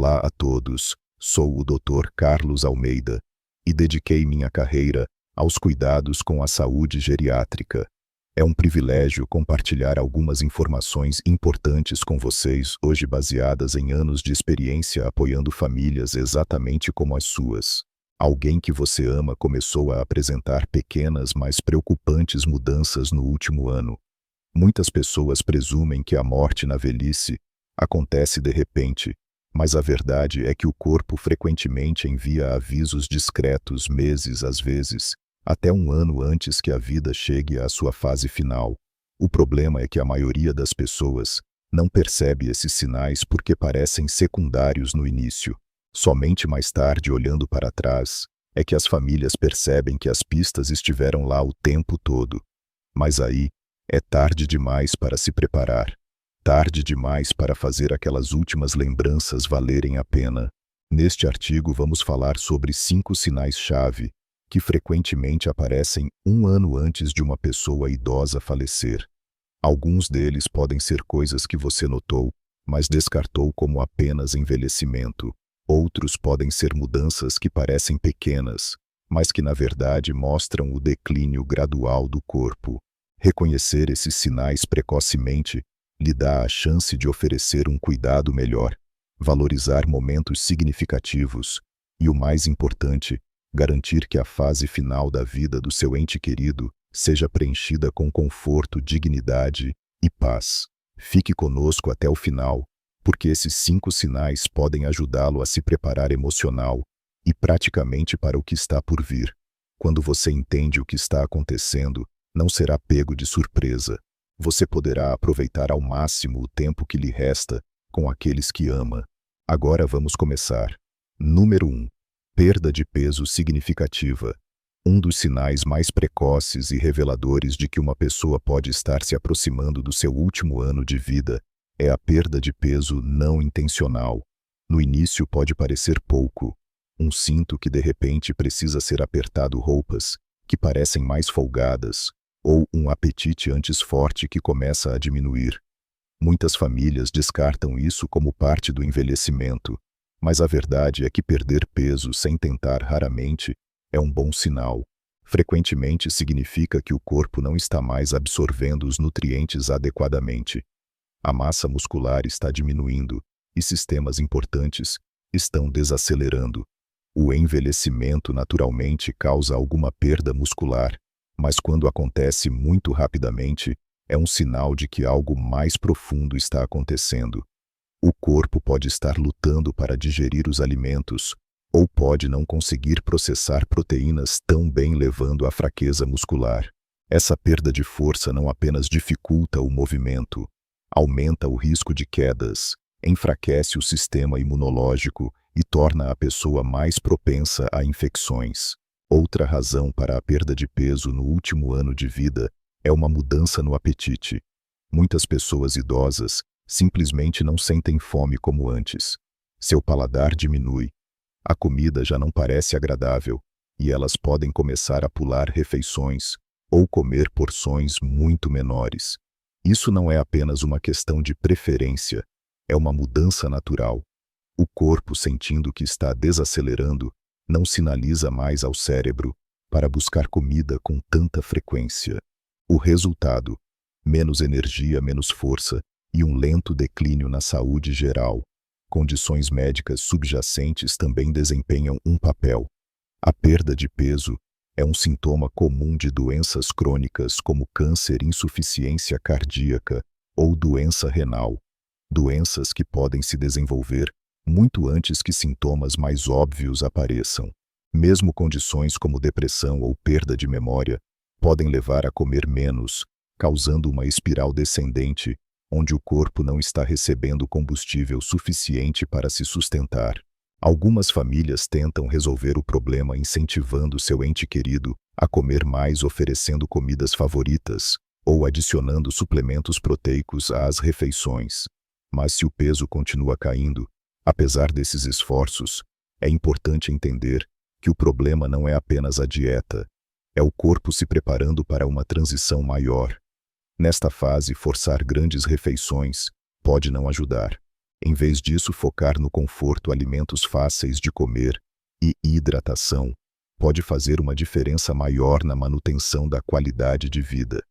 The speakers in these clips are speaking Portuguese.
Olá a todos, sou o Dr. Carlos Almeida e dediquei minha carreira aos cuidados com a saúde geriátrica. É um privilégio compartilhar algumas informações importantes com vocês hoje baseadas em anos de experiência apoiando famílias exatamente como as suas. Alguém que você ama começou a apresentar pequenas, mas preocupantes mudanças no último ano. Muitas pessoas presumem que a morte na velhice acontece de repente, mas a verdade é que o corpo frequentemente envia avisos discretos meses, às vezes, até um ano antes que a vida chegue à sua fase final. O problema é que a maioria das pessoas não percebe esses sinais porque parecem secundários no início. Somente mais tarde, olhando para trás, é que as famílias percebem que as pistas estiveram lá o tempo todo. Mas aí, é tarde demais para se preparar. Tarde demais para fazer aquelas últimas lembranças valerem a pena. Neste artigo vamos falar sobre 5 sinais-chave que frequentemente aparecem um ano antes de uma pessoa idosa falecer. Alguns deles podem ser coisas que você notou, mas descartou como apenas envelhecimento. Outros podem ser mudanças que parecem pequenas, mas que na verdade mostram o declínio gradual do corpo. Reconhecer esses sinais precocemente lhe dá a chance de oferecer um cuidado melhor, valorizar momentos significativos e, o mais importante, garantir que a fase final da vida do seu ente querido seja preenchida com conforto, dignidade e paz. Fique conosco até o final, porque esses 5 sinais podem ajudá-lo a se preparar emocional e praticamente para o que está por vir. Quando você entende o que está acontecendo, não será pego de surpresa. Você poderá aproveitar ao máximo o tempo que lhe resta com aqueles que ama. Agora vamos começar. Número 1. Perda de peso significativa. Um dos sinais mais precoces e reveladores de que uma pessoa pode estar se aproximando do seu último ano de vida é a perda de peso não intencional. No início pode parecer pouco. Um cinto que de repente precisa ser apertado, roupas que parecem mais folgadas, ou um apetite antes forte que começa a diminuir. Muitas famílias descartam isso como parte do envelhecimento, mas a verdade é que perder peso sem tentar raramente é um bom sinal. Frequentemente significa que o corpo não está mais absorvendo os nutrientes adequadamente. A massa muscular está diminuindo e sistemas importantes estão desacelerando. O envelhecimento naturalmente causa alguma perda muscular, mas quando acontece muito rapidamente, é um sinal de que algo mais profundo está acontecendo. O corpo pode estar lutando para digerir os alimentos, ou pode não conseguir processar proteínas tão bem, levando à fraqueza muscular. Essa perda de força não apenas dificulta o movimento, aumenta o risco de quedas, enfraquece o sistema imunológico e torna a pessoa mais propensa a infecções. Outra razão para a perda de peso no último ano de vida é uma mudança no apetite. Muitas pessoas idosas simplesmente não sentem fome como antes. Seu paladar diminui, a comida já não parece agradável e elas podem começar a pular refeições ou comer porções muito menores. Isso não é apenas uma questão de preferência, é uma mudança natural. O corpo, sentindo que está desacelerando, não sinaliza mais ao cérebro para buscar comida com tanta frequência. O resultado: menos energia, menos força e um lento declínio na saúde geral. Condições médicas subjacentes também desempenham um papel. A perda de peso é um sintoma comum de doenças crônicas como câncer, insuficiência cardíaca ou doença renal. Doenças que podem se desenvolver muito antes que sintomas mais óbvios apareçam. Mesmo condições como depressão ou perda de memória podem levar a comer menos, causando uma espiral descendente, onde o corpo não está recebendo combustível suficiente para se sustentar. Algumas famílias tentam resolver o problema incentivando seu ente querido a comer mais, oferecendo comidas favoritas ou adicionando suplementos proteicos às refeições. Mas se o peso continua caindo, apesar desses esforços, é importante entender que o problema não é apenas a dieta, é o corpo se preparando para uma transição maior. Nesta fase, forçar grandes refeições pode não ajudar. Em vez disso, focar no conforto, alimentos fáceis de comer e hidratação pode fazer uma diferença maior na manutenção da qualidade de vida.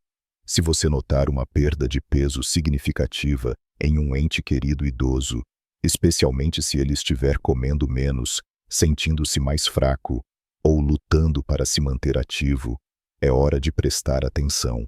Se você notar uma perda de peso significativa em um ente querido idoso, especialmente se ele estiver comendo menos, sentindo-se mais fraco ou lutando para se manter ativo, é hora de prestar atenção.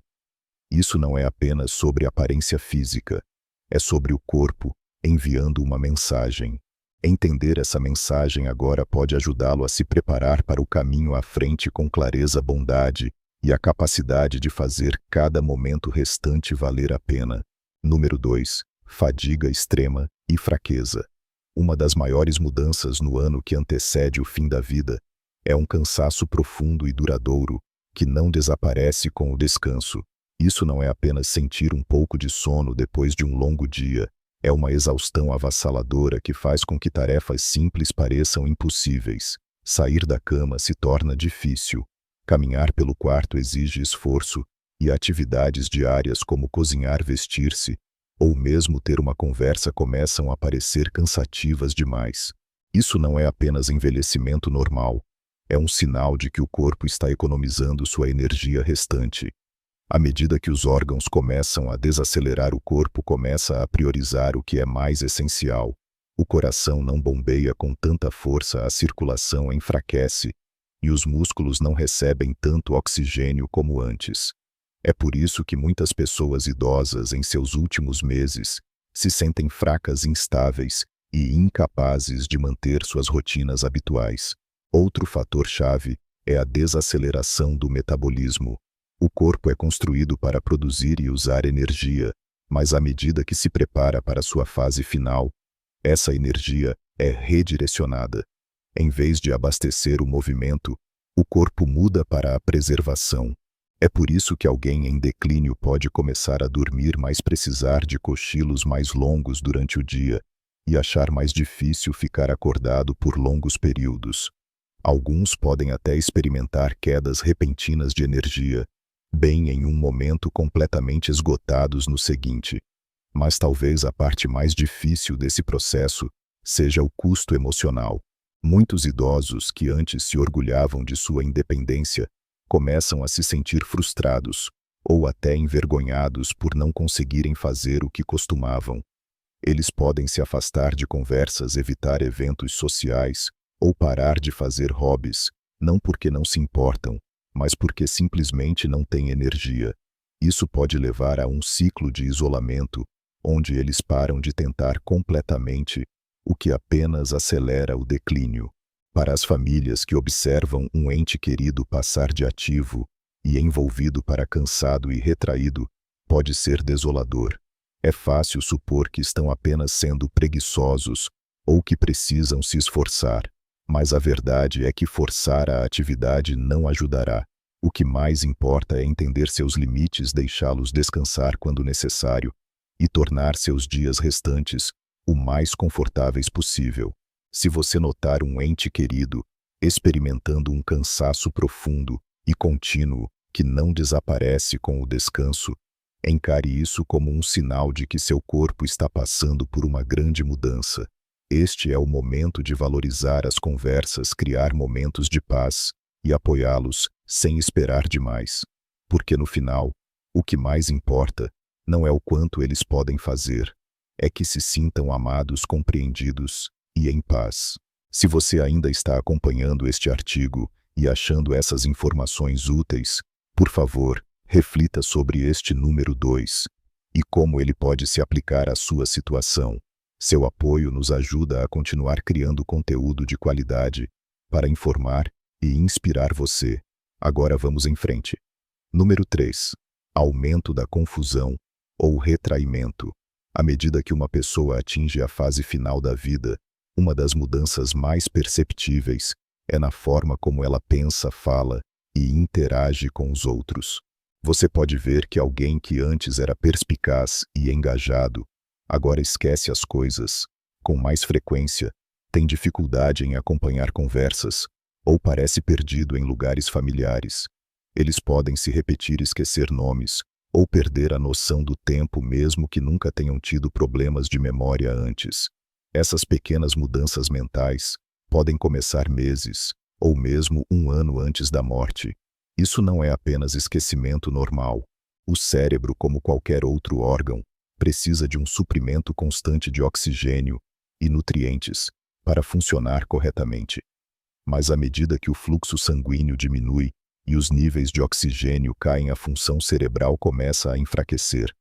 Isso não é apenas sobre aparência física, é sobre o corpo enviando uma mensagem. Entender essa mensagem agora pode ajudá-lo a se preparar para o caminho à frente com clareza, bondade e a capacidade de fazer cada momento restante valer a pena. Número 2. Fadiga extrema e fraqueza. Uma das maiores mudanças no ano que antecede o fim da vida é um cansaço profundo e duradouro que não desaparece com o descanso. Isso não é apenas sentir um pouco de sono depois de um longo dia, é uma exaustão avassaladora que faz com que tarefas simples pareçam impossíveis. Sair da cama se torna difícil, caminhar pelo quarto exige esforço, e atividades diárias como cozinhar, vestir-se, ou mesmo ter uma conversa começam a parecer cansativas demais. Isso não é apenas envelhecimento normal, é um sinal de que o corpo está economizando sua energia restante. À medida que os órgãos começam a desacelerar, o corpo começa a priorizar o que é mais essencial. O coração não bombeia com tanta força, a circulação enfraquece, e os músculos não recebem tanto oxigênio como antes. É por isso que muitas pessoas idosas em seus últimos meses se sentem fracas, instáveis e incapazes de manter suas rotinas habituais. Outro fator-chave é a desaceleração do metabolismo. O corpo é construído para produzir e usar energia, mas à medida que se prepara para sua fase final, essa energia é redirecionada. Em vez de abastecer o movimento, o corpo muda para a preservação. É por isso que alguém em declínio pode começar a dormir mais, precisar de cochilos mais longos durante o dia e achar mais difícil ficar acordado por longos períodos. Alguns podem até experimentar quedas repentinas de energia, bem em um momento, completamente esgotados no seguinte. Mas talvez a parte mais difícil desse processo seja o custo emocional. Muitos idosos que antes se orgulhavam de sua independência começam a se sentir frustrados ou até envergonhados por não conseguirem fazer o que costumavam. Eles podem se afastar de conversas, evitar eventos sociais ou parar de fazer hobbies, não porque não se importam, mas porque simplesmente não têm energia. Isso pode levar a um ciclo de isolamento, onde eles param de tentar completamente, o que apenas acelera o declínio. Para as famílias que observam um ente querido passar de ativo e envolvido para cansado e retraído, pode ser desolador. É fácil supor que estão apenas sendo preguiçosos ou que precisam se esforçar. Mas a verdade é que forçar a atividade não ajudará. O que mais importa é entender seus limites, deixá-los descansar quando necessário e tornar seus dias restantes o mais confortáveis possível. Se você notar um ente querido experimentando um cansaço profundo e contínuo que não desaparece com o descanso, encare isso como um sinal de que seu corpo está passando por uma grande mudança. Este é o momento de valorizar as conversas, criar momentos de paz e apoiá-los sem esperar demais. Porque no final, o que mais importa não é o quanto eles podem fazer, é que se sintam amados, compreendidos e em paz. Se você ainda está acompanhando este artigo e achando essas informações úteis, por favor, reflita sobre este número 2 e como ele pode se aplicar à sua situação. Seu apoio nos ajuda a continuar criando conteúdo de qualidade para informar e inspirar você. Agora vamos em frente. Número 3. Aumento da confusão ou retraimento. À medida que uma pessoa atinge a fase final da vida, uma das mudanças mais perceptíveis é na forma como ela pensa, fala e interage com os outros. Você pode ver que alguém que antes era perspicaz e engajado, agora esquece as coisas com mais frequência, tem dificuldade em acompanhar conversas ou parece perdido em lugares familiares. Eles podem se repetir, esquecer nomes ou perder a noção do tempo, mesmo que nunca tenham tido problemas de memória antes. Essas pequenas mudanças mentais podem começar meses ou mesmo um ano antes da morte. Isso não é apenas esquecimento normal. O cérebro, como qualquer outro órgão, precisa de um suprimento constante de oxigênio e nutrientes para funcionar corretamente. Mas à medida que o fluxo sanguíneo diminui e os níveis de oxigênio caem, a função cerebral começa a enfraquecer.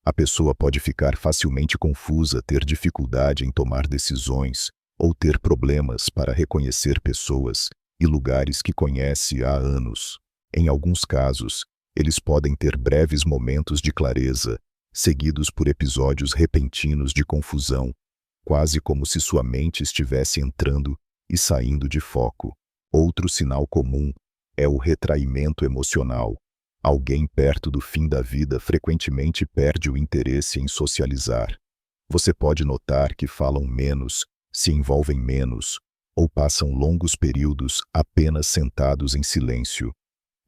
A pessoa pode ficar facilmente confusa, ter dificuldade em tomar decisões ou ter problemas para reconhecer pessoas e lugares que conhece há anos. Em alguns casos, eles podem ter breves momentos de clareza, seguidos por episódios repentinos de confusão, quase como se sua mente estivesse entrando e saindo de foco. Outro sinal comum é o retraimento emocional. Alguém perto do fim da vida frequentemente perde o interesse em socializar. Você pode notar que falam menos, se envolvem menos, ou passam longos períodos apenas sentados em silêncio.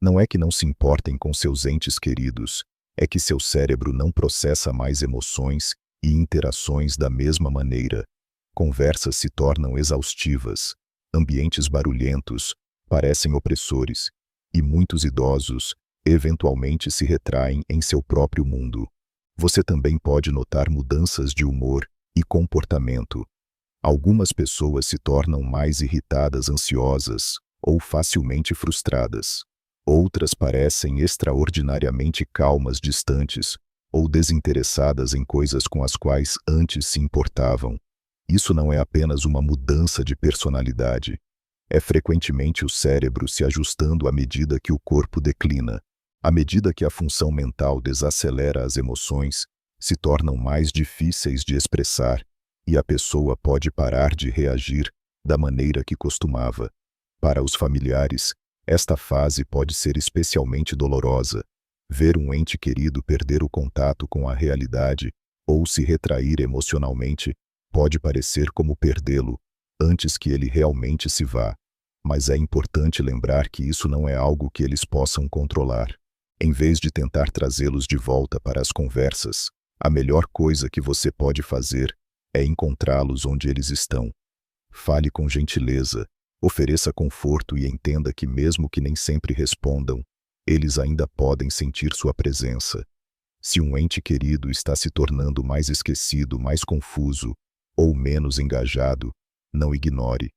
Não é que não se importem com seus entes queridos, é que seu cérebro não processa mais emoções e interações da mesma maneira. Conversas se tornam exaustivas, ambientes barulhentos parecem opressores, e muitos idosos eventualmente se retraem em seu próprio mundo. Você também pode notar mudanças de humor e comportamento. Algumas pessoas se tornam mais irritadas, ansiosas ou facilmente frustradas. Outras parecem extraordinariamente calmas, distantes ou desinteressadas em coisas com as quais antes se importavam. Isso não é apenas uma mudança de personalidade. É frequentemente o cérebro se ajustando à medida que o corpo declina. À medida que a função mental desacelera, as emoções se tornam mais difíceis de expressar e a pessoa pode parar de reagir da maneira que costumava. Para os familiares, esta fase pode ser especialmente dolorosa. Ver um ente querido perder o contato com a realidade ou se retrair emocionalmente pode parecer como perdê-lo antes que ele realmente se vá. Mas é importante lembrar que isso não é algo que eles possam controlar. Em vez de tentar trazê-los de volta para as conversas, a melhor coisa que você pode fazer é encontrá-los onde eles estão. Fale com gentileza, ofereça conforto e entenda que mesmo que nem sempre respondam, eles ainda podem sentir sua presença. Se um ente querido está se tornando mais esquecido, mais confuso ou menos engajado, não ignore.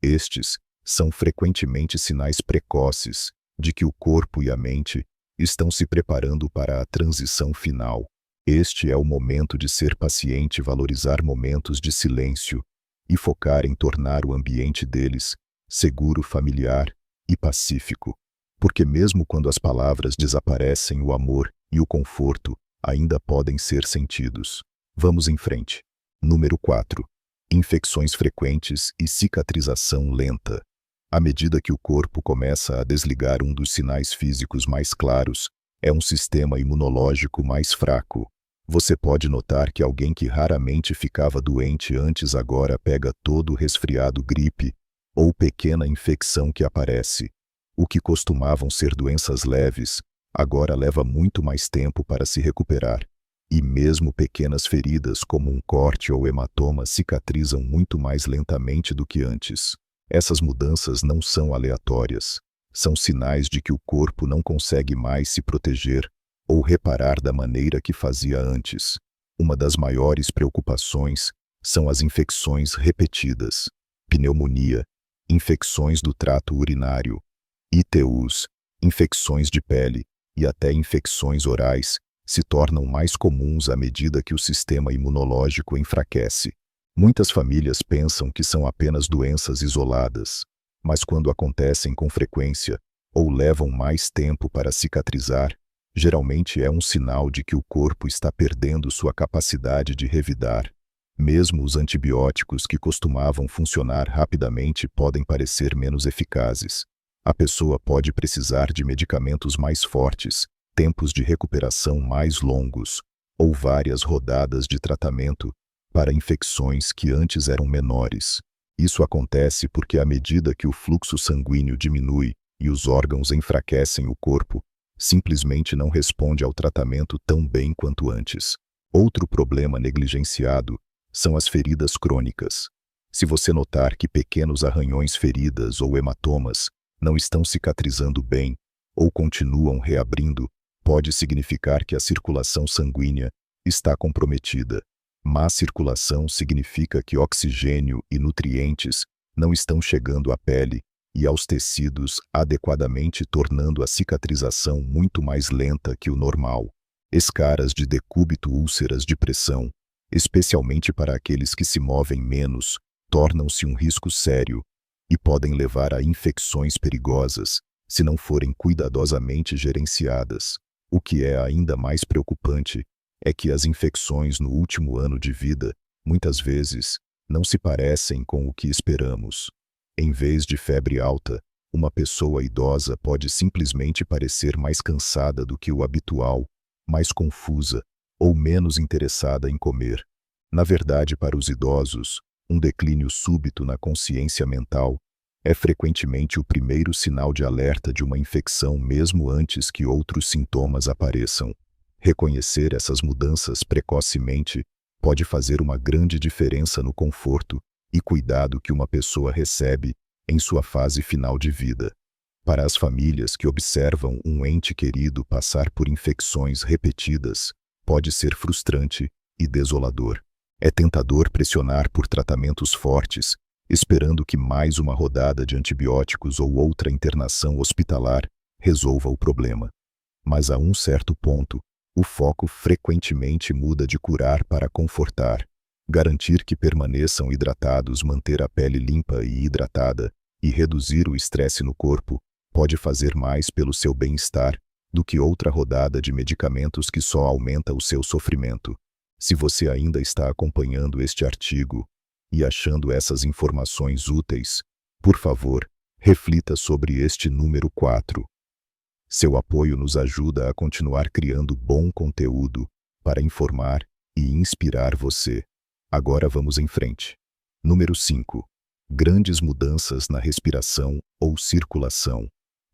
Estes são frequentemente sinais precoces de que o corpo e a mente estão se preparando para a transição final. Este é o momento de ser paciente, valorizar momentos de silêncio e focar em tornar o ambiente deles seguro, familiar e pacífico. Porque mesmo quando as palavras desaparecem, o amor e o conforto ainda podem ser sentidos. Vamos em frente. Número 4. Infecções frequentes e cicatrização lenta. À medida que o corpo começa a desligar, um dos sinais físicos mais claros é um sistema imunológico mais fraco. Você pode notar que alguém que raramente ficava doente antes agora pega todo resfriado, gripe ou pequena infecção que aparece. O que costumavam ser doenças leves, agora leva muito mais tempo para se recuperar. E mesmo pequenas feridas como um corte ou hematoma cicatrizam muito mais lentamente do que antes. Essas mudanças não são aleatórias. São sinais de que o corpo não consegue mais se proteger ou reparar da maneira que fazia antes. Uma das maiores preocupações são as infecções repetidas, pneumonia, infecções do trato urinário, ITUs, infecções de pele e até infecções orais se tornam mais comuns à medida que o sistema imunológico enfraquece. Muitas famílias pensam que são apenas doenças isoladas, mas quando acontecem com frequência ou levam mais tempo para cicatrizar, geralmente é um sinal de que o corpo está perdendo sua capacidade de revidar. Mesmo os antibióticos que costumavam funcionar rapidamente podem parecer menos eficazes. A pessoa pode precisar de medicamentos mais fortes, tempos de recuperação mais longos, ou várias rodadas de tratamento para infecções que antes eram menores. Isso acontece porque à medida que o fluxo sanguíneo diminui e os órgãos enfraquecem, o corpo simplesmente não responde ao tratamento tão bem quanto antes. Outro problema negligenciado são as feridas crônicas. Se você notar que pequenos arranhões, feridas ou hematomas não estão cicatrizando bem ou continuam reabrindo, pode significar que a circulação sanguínea está comprometida. Má circulação significa que oxigênio e nutrientes não estão chegando à pele e aos tecidos adequadamente, tornando a cicatrização muito mais lenta que o normal. Escaras de decúbito, úlceras de pressão, especialmente para aqueles que se movem menos, tornam-se um risco sério e podem levar a infecções perigosas se não forem cuidadosamente gerenciadas. O que é ainda mais preocupante é que as infecções no último ano de vida, muitas vezes, não se parecem com o que esperamos. Em vez de febre alta, uma pessoa idosa pode simplesmente parecer mais cansada do que o habitual, mais confusa ou menos interessada em comer. Na verdade, para os idosos, um declínio súbito na consciência mental é frequentemente o primeiro sinal de alerta de uma infecção, mesmo antes que outros sintomas apareçam. Reconhecer essas mudanças precocemente pode fazer uma grande diferença no conforto e cuidado que uma pessoa recebe em sua fase final de vida. Para as famílias que observam um ente querido passar por infecções repetidas, pode ser frustrante e desolador. É tentador pressionar por tratamentos fortes, esperando que mais uma rodada de antibióticos ou outra internação hospitalar resolva o problema. Mas a um certo ponto, o foco frequentemente muda de curar para confortar. Garantir que permaneçam hidratados, manter a pele limpa e hidratada e reduzir o estresse no corpo pode fazer mais pelo seu bem-estar do que outra rodada de medicamentos que só aumenta o seu sofrimento. Se você ainda está acompanhando este artigo e achando essas informações úteis, por favor, reflita sobre este número 4. Seu apoio nos ajuda a continuar criando bom conteúdo para informar e inspirar você. Agora vamos em frente. Número 5. Grandes mudanças na respiração ou circulação.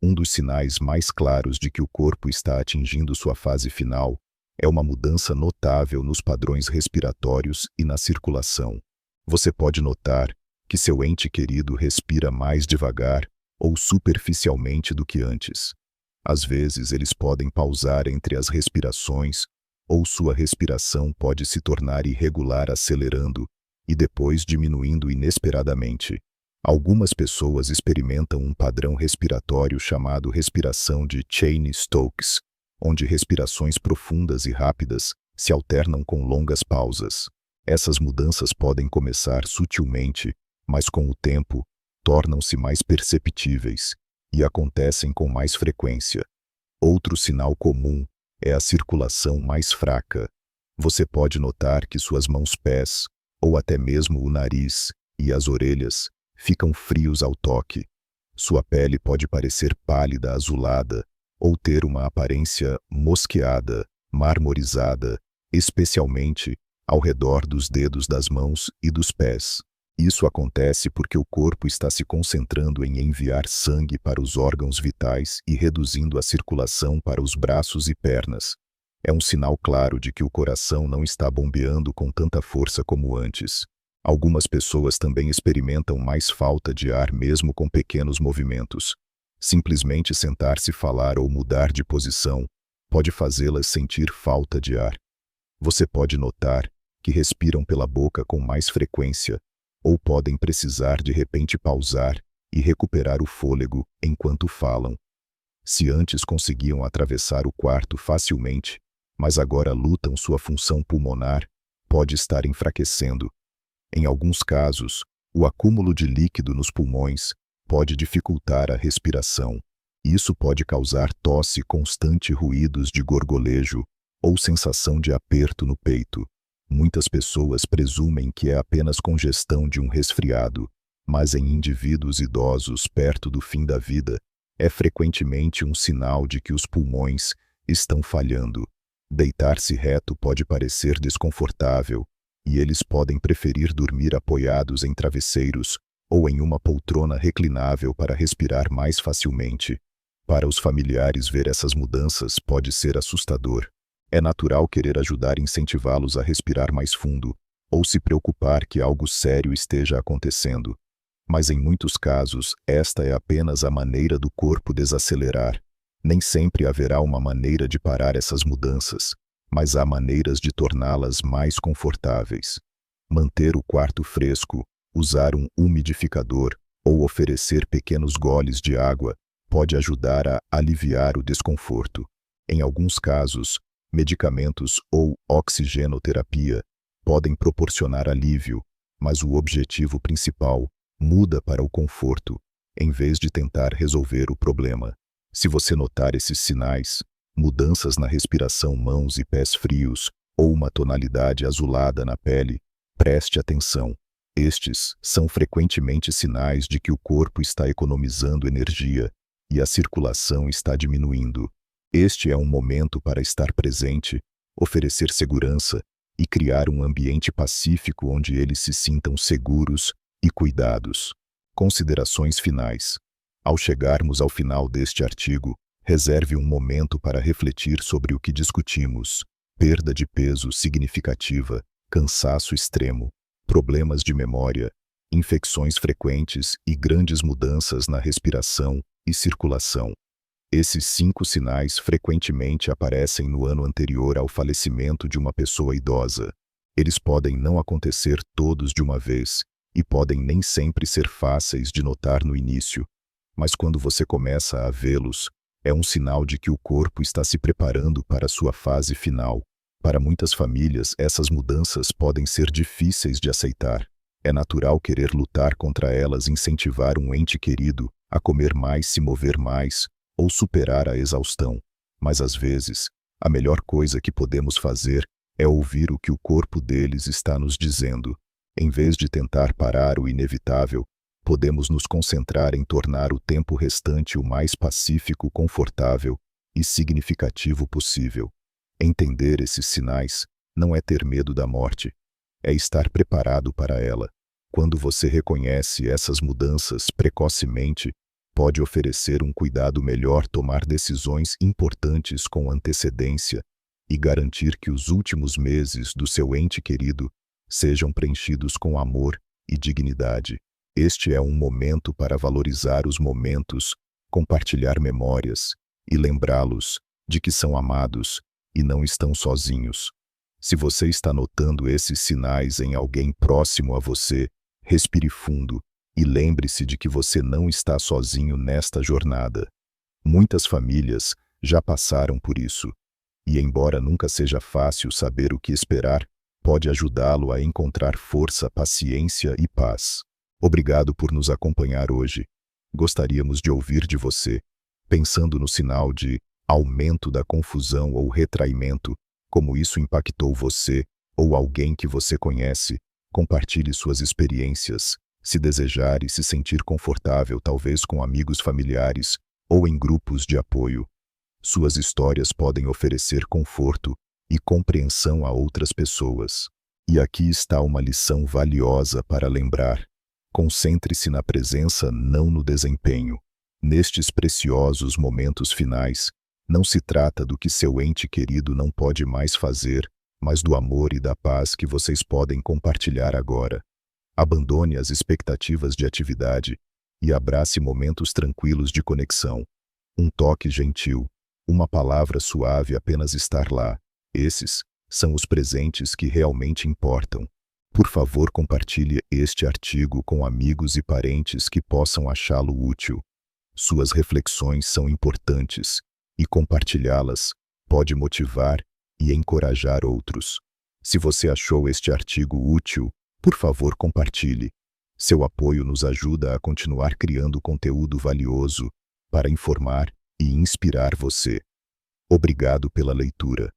Um dos sinais mais claros de que o corpo está atingindo sua fase final é uma mudança notável nos padrões respiratórios e na circulação. Você pode notar que seu ente querido respira mais devagar ou superficialmente do que antes. Às vezes, eles podem pausar entre as respirações, ou sua respiração pode se tornar irregular, acelerando e depois diminuindo inesperadamente. Algumas pessoas experimentam um padrão respiratório chamado respiração de Cheyne-Stokes, onde respirações profundas e rápidas se alternam com longas pausas. Essas mudanças podem começar sutilmente, mas com o tempo, tornam-se mais perceptíveis e acontecem com mais frequência. Outro sinal comum é a circulação mais fraca. Você pode notar que suas mãos, pés, ou até mesmo o nariz e as orelhas ficam frios ao toque. Sua pele pode parecer pálida, azulada, ou ter uma aparência mosqueada, marmorizada, especialmente ao redor dos dedos das mãos e dos pés. Isso acontece porque o corpo está se concentrando em enviar sangue para os órgãos vitais e reduzindo a circulação para os braços e pernas. É um sinal claro de que o coração não está bombeando com tanta força como antes. Algumas pessoas também experimentam mais falta de ar mesmo com pequenos movimentos. Simplesmente sentar-se, falar ou mudar de posição pode fazê-las sentir falta de ar. Você pode notar que respiram pela boca com mais frequência, ou podem precisar de repente pausar e recuperar o fôlego enquanto falam. Se antes conseguiam atravessar o quarto facilmente, mas agora lutam, sua função pulmonar pode estar enfraquecendo. Em alguns casos, o acúmulo de líquido nos pulmões pode dificultar a respiração. Isso pode causar tosse constante, ruídos de gorgolejo ou sensação de aperto no peito. Muitas pessoas presumem que é apenas congestão de um resfriado, mas em indivíduos idosos perto do fim da vida, é frequentemente um sinal de que os pulmões estão falhando. Deitar-se reto pode parecer desconfortável, e eles podem preferir dormir apoiados em travesseiros ou em uma poltrona reclinável para respirar mais facilmente. Para os familiares, ver essas mudanças pode ser assustador. É natural querer ajudar e incentivá-los a respirar mais fundo, ou se preocupar que algo sério esteja acontecendo. Mas em muitos casos, esta é apenas a maneira do corpo desacelerar. Nem sempre haverá uma maneira de parar essas mudanças, mas há maneiras de torná-las mais confortáveis. Manter o quarto fresco, usar um umidificador ou oferecer pequenos goles de água pode ajudar a aliviar o desconforto. Em alguns casos, medicamentos ou oxigenoterapia podem proporcionar alívio, mas o objetivo principal muda para o conforto, em vez de tentar resolver o problema. Se você notar esses sinais, mudanças na respiração, mãos e pés frios, ou uma tonalidade azulada na pele, preste atenção. Estes são frequentemente sinais de que o corpo está economizando energia e a circulação está diminuindo. Este é um momento para estar presente, oferecer segurança e criar um ambiente pacífico onde eles se sintam seguros e cuidados. Considerações finais. Ao chegarmos ao final deste artigo, reserve um momento para refletir sobre o que discutimos: perda de peso significativa, cansaço extremo, problemas de memória, infecções frequentes e grandes mudanças na respiração e circulação. Esses 5 sinais frequentemente aparecem no ano anterior ao falecimento de uma pessoa idosa. Eles podem não acontecer todos de uma vez e podem nem sempre ser fáceis de notar no início, mas quando você começa a vê-los, é um sinal de que o corpo está se preparando para a sua fase final. Para muitas famílias, essas mudanças podem ser difíceis de aceitar. É natural querer lutar contra elas, incentivar um ente querido a comer mais, se mover mais, ou superar a exaustão. Mas às vezes, a melhor coisa que podemos fazer é ouvir o que o corpo deles está nos dizendo. Em vez de tentar parar o inevitável, podemos nos concentrar em tornar o tempo restante o mais pacífico, confortável e significativo possível. Entender esses sinais não é ter medo da morte, é estar preparado para ela. Quando você reconhece essas mudanças precocemente, pode oferecer um cuidado melhor, tomar decisões importantes com antecedência e garantir que os últimos meses do seu ente querido sejam preenchidos com amor e dignidade. Este é um momento para valorizar os momentos, compartilhar memórias e lembrá-los de que são amados e não estão sozinhos. Se você está notando esses sinais em alguém próximo a você, respire fundo e lembre-se de que você não está sozinho nesta jornada. Muitas famílias já passaram por isso, e embora nunca seja fácil saber o que esperar, pode ajudá-lo a encontrar força, paciência e paz. Obrigado por nos acompanhar hoje. Gostaríamos de ouvir de você, pensando no sinal de aumento da confusão ou retraimento, como isso impactou você ou alguém que você conhece. Compartilhe suas experiências, se desejar e se sentir confortável, talvez com amigos, familiares ou em grupos de apoio. Suas histórias podem oferecer conforto e compreensão a outras pessoas. E aqui está uma lição valiosa para lembrar: concentre-se na presença, não no desempenho. Nestes preciosos momentos finais, não se trata do que seu ente querido não pode mais fazer, mas do amor e da paz que vocês podem compartilhar agora. Abandone as expectativas de atividade e abrace momentos tranquilos de conexão. Um toque gentil, uma palavra suave, apenas estar lá. Esses são os presentes que realmente importam. Por favor, compartilhe este artigo com amigos e parentes que possam achá-lo útil. Suas reflexões são importantes e compartilhá-las pode motivar e encorajar outros. Se você achou este artigo útil, por favor, compartilhe. Seu apoio nos ajuda a continuar criando conteúdo valioso para informar e inspirar você. Obrigado pela leitura.